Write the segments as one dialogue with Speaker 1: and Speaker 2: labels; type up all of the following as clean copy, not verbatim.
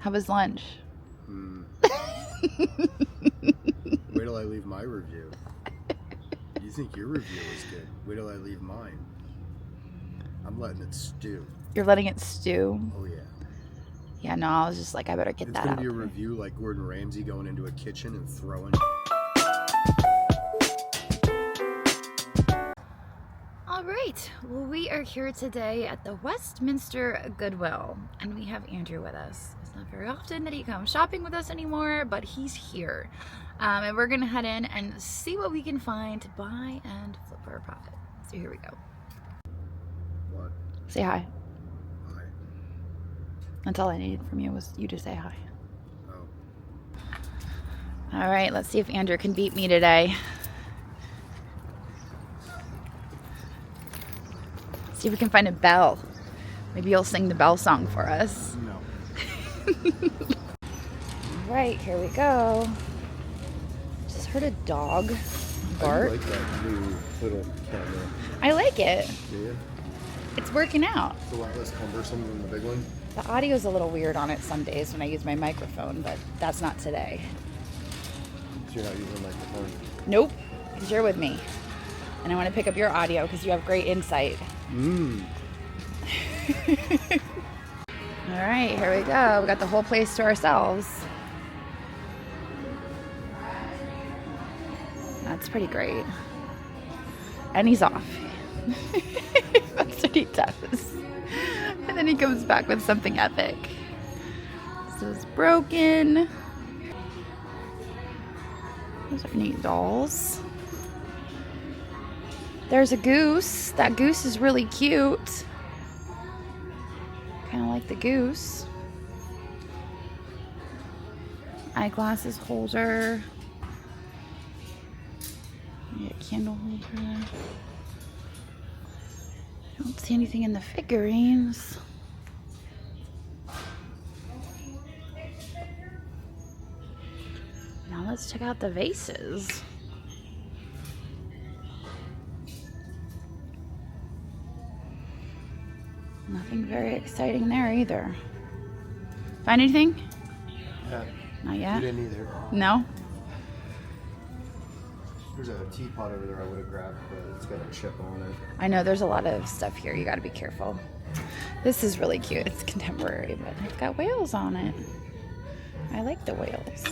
Speaker 1: How was lunch?
Speaker 2: Wait till I leave my review. You think your review was good? Wait till I leave mine. I'm letting it stew.
Speaker 1: You're letting it stew?
Speaker 2: Oh, yeah.
Speaker 1: Yeah, no, I was just like, I better get that out.
Speaker 2: It's going to be a review like Gordon Ramsay going into a kitchen and throwing...
Speaker 1: All right, well, we are here today at the Westminster Goodwill, and we have Andrew with us. It's not very often that he comes shopping with us anymore, but he's here. And we're gonna head in and see what we can find to buy and flip for a profit. So here we go.
Speaker 2: What?
Speaker 1: Say hi.
Speaker 2: Hi.
Speaker 1: That's all I needed from you was you to say hi.
Speaker 2: Oh.
Speaker 1: All right, let's see if Andrew can beat me today. See if we can find a bell. Maybe you'll sing the bell song for us.
Speaker 2: No.
Speaker 1: All right, here we go. Just heard a dog bark.
Speaker 2: I like that new little camera.
Speaker 1: I like it.
Speaker 2: Do you?
Speaker 1: It's working out.
Speaker 2: It's a lot less cumbersome than the big one.
Speaker 1: The audio's a little weird on it some days when I use my microphone, but that's not today.
Speaker 2: So you're not using a microphone?
Speaker 1: Nope, because you're with me. And I want to pick up your audio because you have great insight. All right, here we go. We got the whole place to ourselves. That's pretty great. And he's off. That's what he does. And then he comes back with something epic. So it's broken. Those are neat dolls. There's a goose. That goose is really cute. Kind of like the goose. Eyeglasses holder. Maybe a candle holder. I don't see anything in the figurines. Now let's check out the vases. Nothing very exciting there either. Find anything?
Speaker 2: Yeah.
Speaker 1: Not yet?
Speaker 2: You didn't either.
Speaker 1: No?
Speaker 2: There's a teapot over there I would have grabbed, but it's got a chip on it.
Speaker 1: I know there's a lot of stuff here. You gotta be careful. This is really cute. It's contemporary, but it's got whales on it. I like the whales.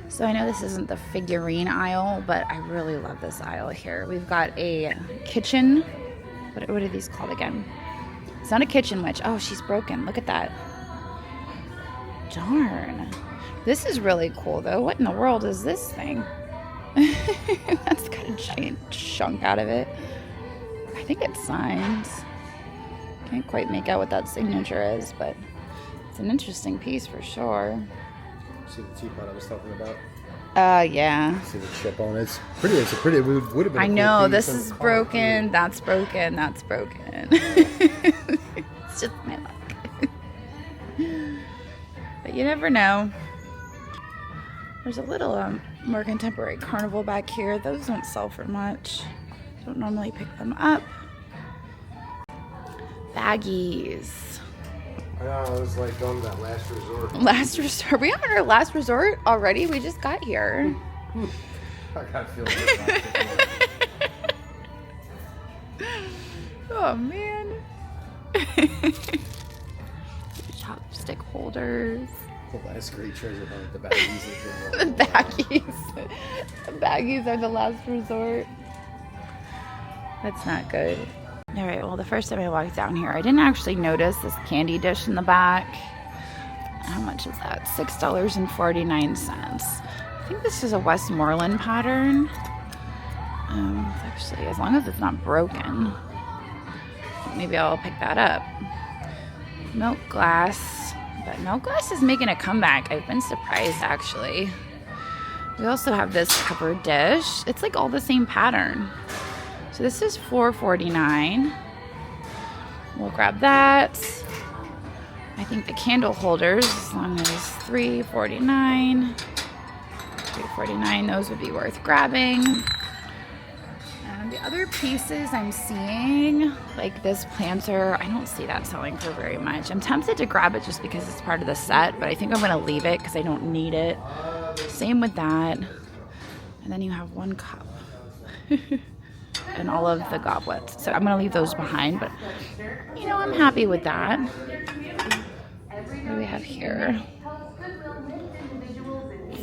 Speaker 1: So I know this isn't the figurine aisle, but I really love this aisle here. We've got a kitchen. What are these called again? It's not a kitchen witch. Oh, she's broken. Look at that. Darn. This is really cool, though. What in the world is this thing? That's got a giant chunk out of it. I think it's signed. Can't quite make out what that signature is, but it's an interesting piece for sure.
Speaker 2: See the teapot I was talking about?
Speaker 1: Yeah.
Speaker 2: See the chip on it? It's pretty. It would have been.
Speaker 1: I know, this is broken, that's broken, that's broken. It's just my luck. But you never know. There's a little more contemporary carnival back here. Those don't sell for much. Don't normally pick them up. Baggies.
Speaker 2: I know, I was like going to that last resort.
Speaker 1: Last resort? Are we on our last resort already? We just got here.
Speaker 2: I got to feel it.
Speaker 1: Oh man. Chopstick holders.
Speaker 2: The last great treasure hunt, the baggies.
Speaker 1: The baggies. The baggies are the last resort. That's not good. All right, well, the first time I walked down here, I didn't actually notice this candy dish in the back. How much is that? $6.49. I think this is a Westmoreland pattern. Actually, as long as it's not broken, maybe I'll pick that up. Milk glass, but milk glass is making a comeback. I've been surprised, actually. We also have this covered dish. It's like all the same pattern. So this is $4.49. We'll grab that. I think the candle holders, as long as $3.49. $3.49, those would be worth grabbing. And The other pieces I'm seeing, like this planter, I don't see that selling for very much. I'm tempted to grab it just because it's part of the set, but I think I'm going to leave it because I don't need it. Same with that. And then you have one cup and all of the goblets. So I'm going to leave those behind, but you know, I'm happy with that. What do we have here?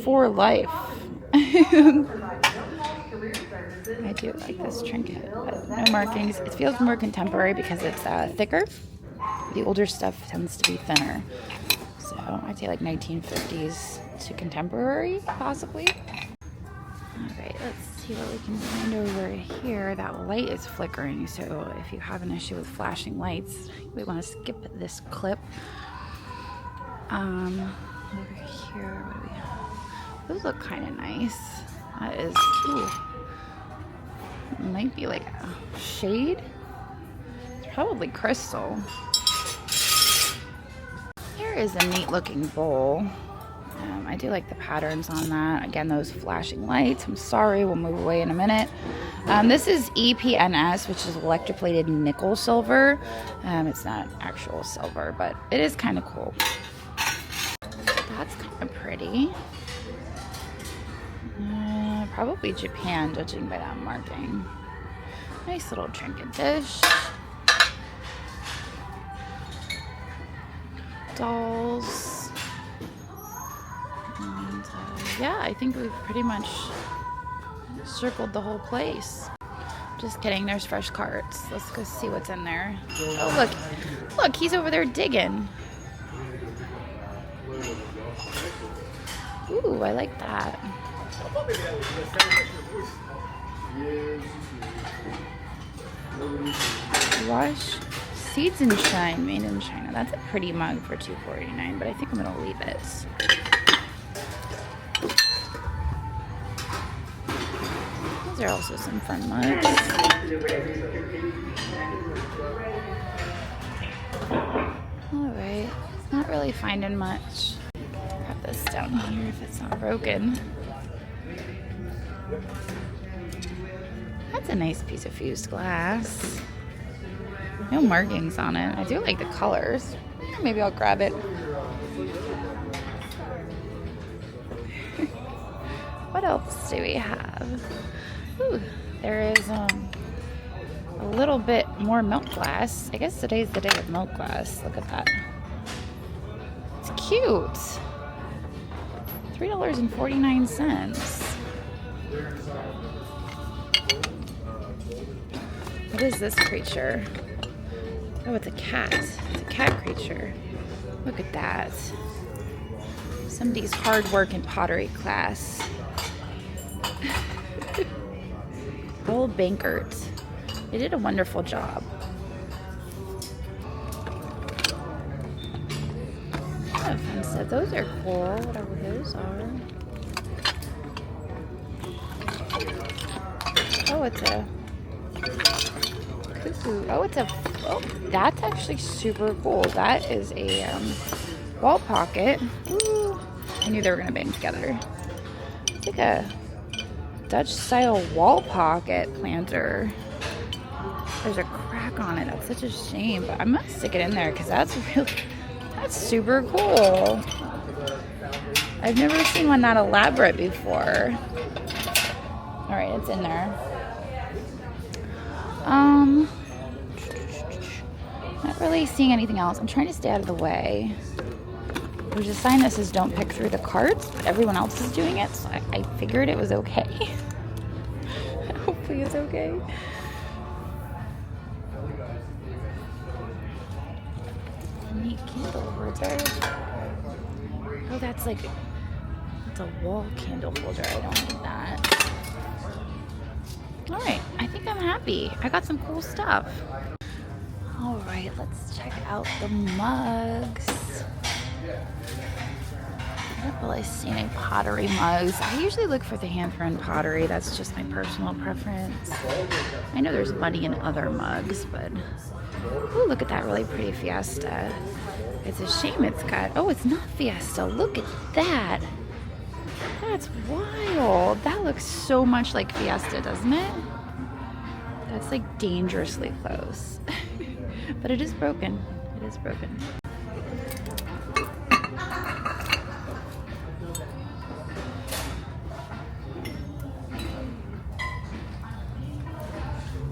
Speaker 1: For life. I do like this trinket, but no markings. It feels more contemporary because it's thicker. The older stuff tends to be thinner. So I'd say like 1950s to contemporary, possibly. All right, let's see what we can find over here. That light is flickering, so if you have an issue with flashing lights, we want to skip this clip. Over here, what do we have? Those look kind of nice. That is, ooh. Might be like a shade. It's probably crystal. Here is a neat looking bowl. I do like the patterns on that. Again, those flashing lights. I'm sorry, we'll move away in a minute. This is EPNS, which is electroplated nickel silver. It's not actual silver, but it is kind of cool. That's kind of pretty. Probably Japan, judging by that marking. Nice little trinket dish. Dolls. And yeah, I think we've pretty much circled the whole place. Just kidding, there's fresh carts. Let's go see what's in there. Oh, look. Look, he's over there digging. Ooh, I like that. Wash Seeds and Shine, made in China. That's a pretty mug for $2.49, but I think I'm gonna leave it. Those are also some fun mugs. Alright, not really finding much. Put this down here if it's not broken. That's a nice piece of fused glass. No markings on it. I do like the colors. Maybe I'll grab it. What else do we have? Ooh, there is a little bit more milk glass. I guess today's the day of milk glass. Look at that. It's cute. $3.49. What is this creature? Oh, it's a cat. It's a cat creature. Look at that. Somebody's hard work in pottery class. Old Bankert. They did a wonderful job. No offense, those are cool, whatever those are. Oh, it's a cuckoo. Oh, oh, that's actually super cool. That is a wall pocket. Ooh, I knew they were gonna bang together. It's like a Dutch style wall pocket planter. There's a crack on it. That's such a shame, but I'm gonna stick it in there because that's super cool. I've never seen one that elaborate before. All right, it's in there. Not really seeing anything else. I'm trying to stay out of the way. There's a sign that says don't pick through the carts, but everyone else is doing it, so I figured it was okay. Hopefully it's okay. Neat candle holder. Oh, that's a wall candle holder. I don't need that. All right, I think I'm happy. I got some cool stuff. All right, let's check out the mugs. I don't really see any pottery mugs. I usually look for the hand-thrown pottery. That's just my personal preference. I know there's money in other mugs, but ooh, look at that really pretty Fiesta. It's a shame it's got, oh, it's not Fiesta. Look at that. That's wild. That looks so much like Fiesta, doesn't it? That's like dangerously close. But it is broken. It is broken.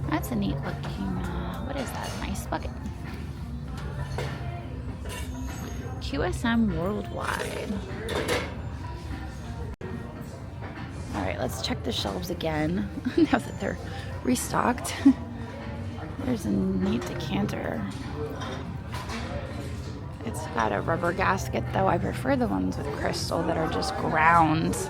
Speaker 1: That's a neat looking, what is that? Nice bucket. QSM Worldwide. Alright, let's check the shelves again now that they're restocked. There's a neat decanter. It's got a rubber gasket though. I prefer the ones with crystal that are just grounds.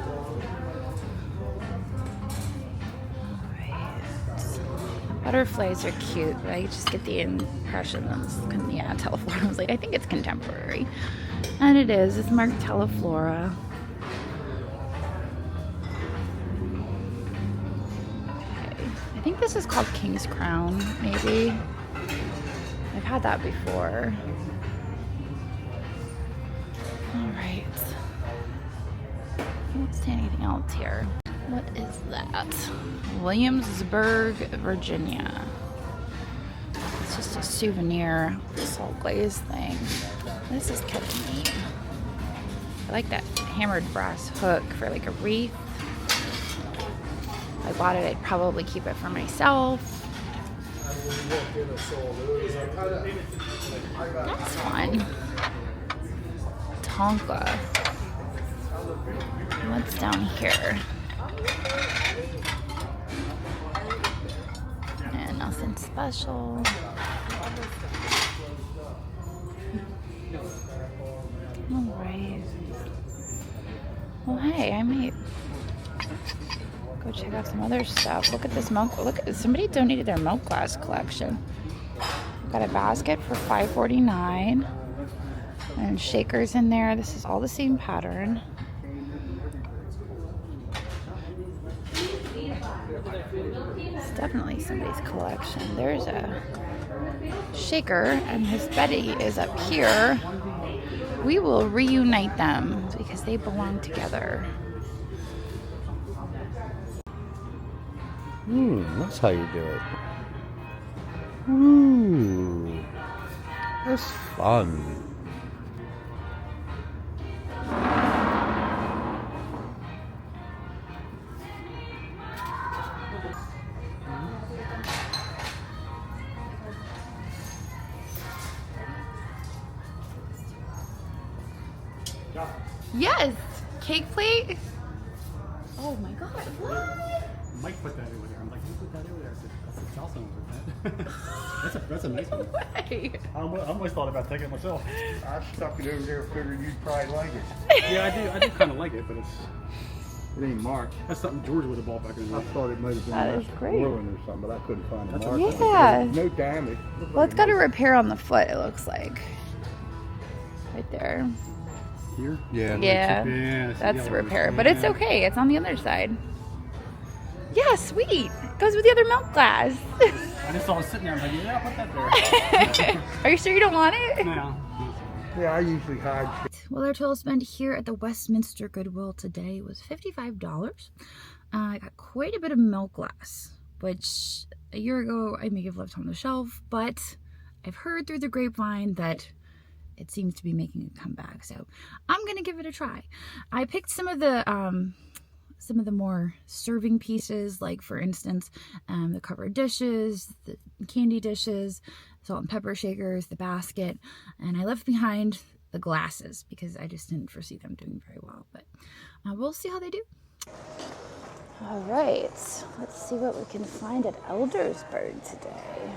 Speaker 1: Butterflies are cute, but I just get the impression that it's, yeah, Teleflora. I was like, I think it's contemporary. And it is. It's marked Teleflora. Okay. I think this is called King's Crown, maybe. I've had that before. Alright. I don't see anything else here. What is that? Williamsburg, Virginia. It's just a souvenir salt glaze thing. This is kind of neat. I like that hammered brass hook for like a wreath. If I bought it, I'd probably keep it for myself. That's fun. Tonka. What's down here? And nothing special. Alright. Well, hey, I might go check out some other stuff. Look at this milk. Look at, somebody donated their milk glass collection. Got a basket for $5.49 and shakers in there. This is all the same pattern. It's definitely somebody's collection. There's a shaker and his Betty is up here. We will reunite them because they belong together.
Speaker 2: That's how you do it. Ooh, that's fun.
Speaker 1: Yes! Cake plate? Oh my god, what?
Speaker 3: Mike put that over there. I'm like, who put that over there? I said Jocelyn put that. that's a nice one.
Speaker 1: Way.
Speaker 3: I almost thought about taking it myself.
Speaker 2: I stuck it over there, figured you'd probably like it.
Speaker 3: Yeah, I do kind of like it, but
Speaker 2: It ain't marked.
Speaker 3: that's something George would have bought back in the
Speaker 2: I
Speaker 3: day.
Speaker 2: thought it might have been
Speaker 1: That is great.
Speaker 2: ruined or something, but I couldn't find a
Speaker 3: That's
Speaker 2: mark.
Speaker 1: Yeah.
Speaker 2: No damage.
Speaker 1: Well, it's got a repair on the foot, it looks like. Right there.
Speaker 3: Here?
Speaker 2: Yeah.
Speaker 1: Yeah, that's the repair. But it's okay, it's on the other side. Yeah, sweet. It goes with the other milk glass.
Speaker 3: I just saw it sitting there. I'm like, yeah, I'll put that there.
Speaker 1: Are you sure you don't want it?
Speaker 3: No.
Speaker 2: Yeah, I usually hide.
Speaker 1: Well, our total spend here at the Westminster Goodwill today was $55. I got quite a bit of milk glass, which a year ago I may have left on the shelf, but I've heard through the grapevine that it seems to be making a comeback, so I'm gonna give it a try. I picked some of the more serving pieces, like for instance, the covered dishes, the candy dishes, salt and pepper shakers, the basket, and I left behind the glasses because I just didn't foresee them doing very well, but we'll see how they do. All right, let's see what we can find at Eldersburg today.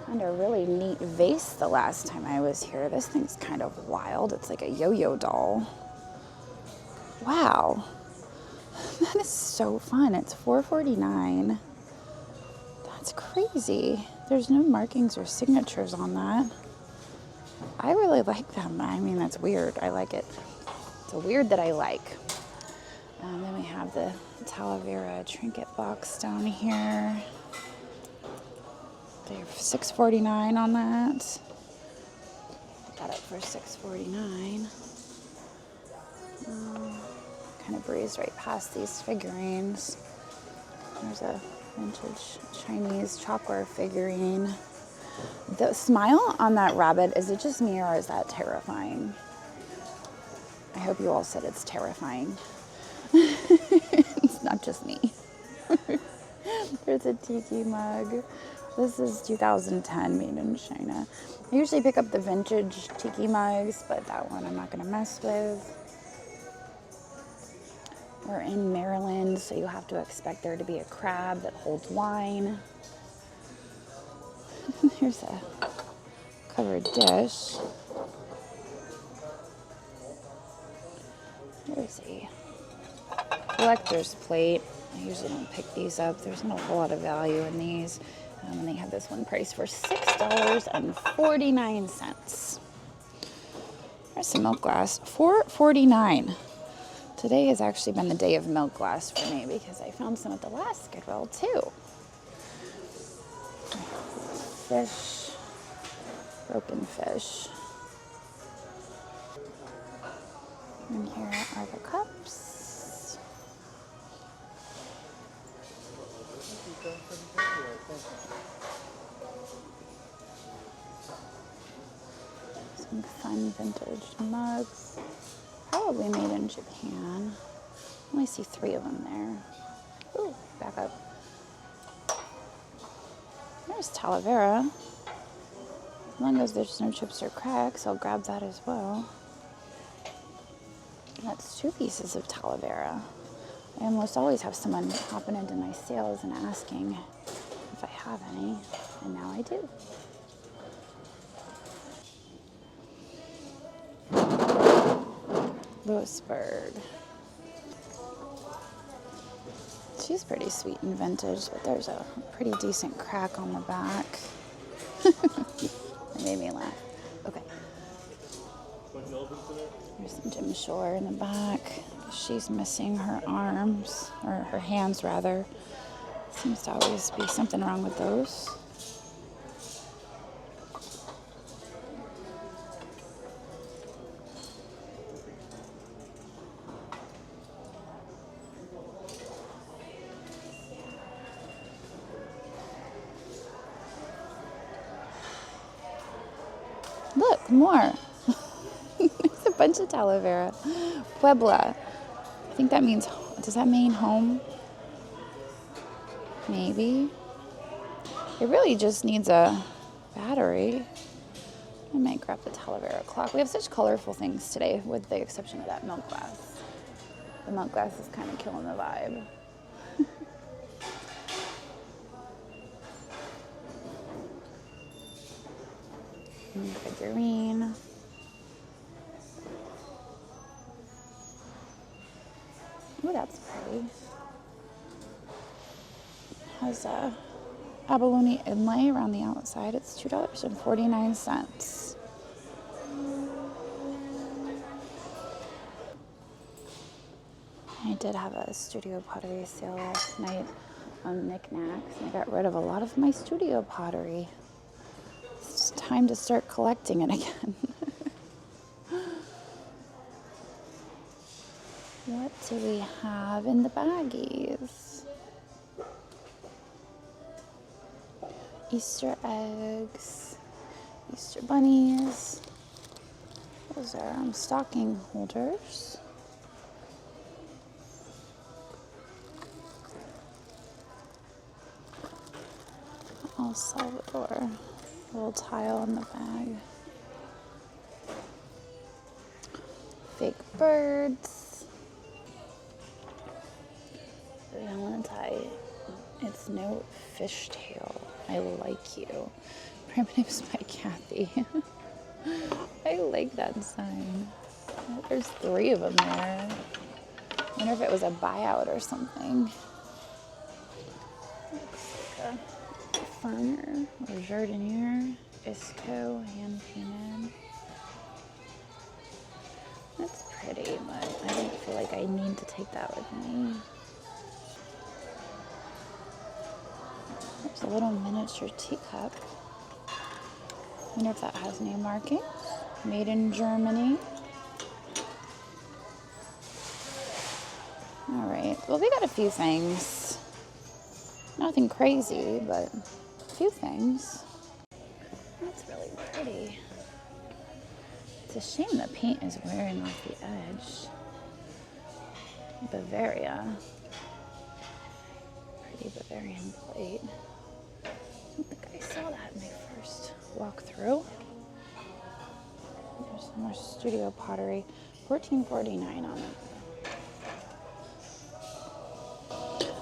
Speaker 1: Found a really neat vase the last time I was here. This thing's kind of wild. It's like a yo-yo doll. Wow. That is so fun. It's $4.49. That's crazy. There's no markings or signatures on that. I really like them. I mean, that's weird. I like it. It's a weird that I like. Then we have the Talavera trinket box down here. They're $6.49 on that. Got it for $6.49. Kind of breezed right past these figurines. There's a Vintage Chinese chalkware figurine. The smile on that rabbit, is it just me or is that terrifying? I hope you all said it's terrifying. It's not just me. There's a tiki mug. This is 2010, made in China. I usually pick up the vintage tiki mugs, but that one I'm not gonna mess with. We're in Maryland, so you have to expect there to be a crab that holds wine. Here's a covered dish. There's a collector's plate. I usually don't pick these up. There's not a whole lot of value in these. And they have this one priced for $6.49. There's some milk glass, $4.49. Today has actually been the day of milk glass for me because I found some at the last Goodwill too. Fish, broken fish. And here are the cups. Some fun vintage mugs. Probably made in Japan. I only see 3 of them there. Ooh, back up. There's Talavera. As long as there's no chips or cracks, I'll grab that as well. That's 2 pieces of Talavera. I almost always have someone hopping into my sales and asking if I have any, and now I do. Eldersburg. She's pretty sweet and vintage, but there's a pretty decent crack on the back. It made me laugh. Okay. There's some Jim Shore in the back. She's missing her arms, or her hands rather. Seems to always be something wrong with those. Look, more. There's a bunch of Talavera. Puebla. I think that means, does that mean home? Maybe. It really just needs a battery. I might grab the Talavera clock. We have such colorful things today, with the exception of that milk glass. The milk glass is kind of killing the vibe. Figurine. Oh, that's pretty. Has a abalone inlay around the outside. It's $2.49. I did have a studio pottery sale last night on knickknacks, and I got rid of a lot of my studio pottery. It's time to start collecting it again. What do we have in the baggies? Easter eggs, Easter bunnies. Those are stocking holders. El Salvador. A little tile in the bag. Fake birds. Valentine. It's no fishtail. I like you. Primitives by Kathy. I like that sign. There's 3 of them there. I wonder if it was a buyout or something. Looks like a farmer or jardinier. Isco, hand painted. That's pretty, but I don't feel like I need to take that with me. There's a little miniature teacup. I wonder if that has name marking. Made in Germany. All right, well, we got a few things. Not Nothing crazy, but a few things. That's really pretty. It's a shame the paint is wearing off the edge. Bavaria. Pretty Bavarian plate. I don't think I saw that in my first walkthrough. There's some more studio pottery. $14.49 on it.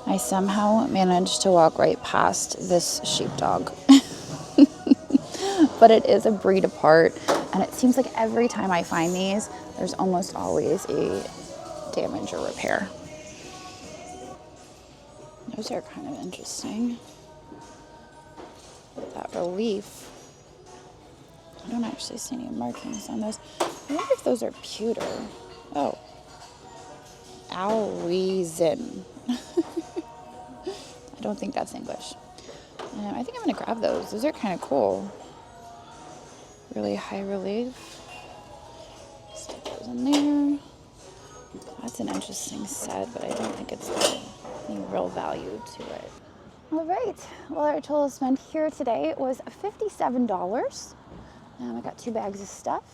Speaker 1: I somehow managed to walk right past this sheepdog. But it is a breed apart, and it seems like every time I find these, there's almost always a damage or repair. Those are kind of interesting. With that relief. I don't actually see any markings on those. I wonder if those are pewter. Oh. Alwizen. I don't think that's English. I think I'm going to grab those. Those are kind of cool. Really high relief. Stick those in there. That's an interesting set, but I don't think it's any real value to it. All right. Well, our total spent here today was $57. I got 2 bags of stuff.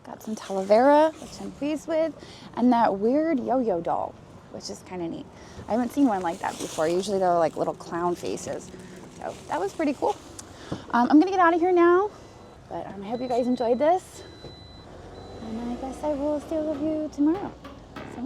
Speaker 1: Got some Talavera, which I'm pleased with, and that weird yo-yo doll, which is kind of neat. I haven't seen one like that before. Usually they're like little clown faces. So that was pretty cool. I'm going to get out of here now, but I hope you guys enjoyed this. And I guess I will still with you tomorrow. So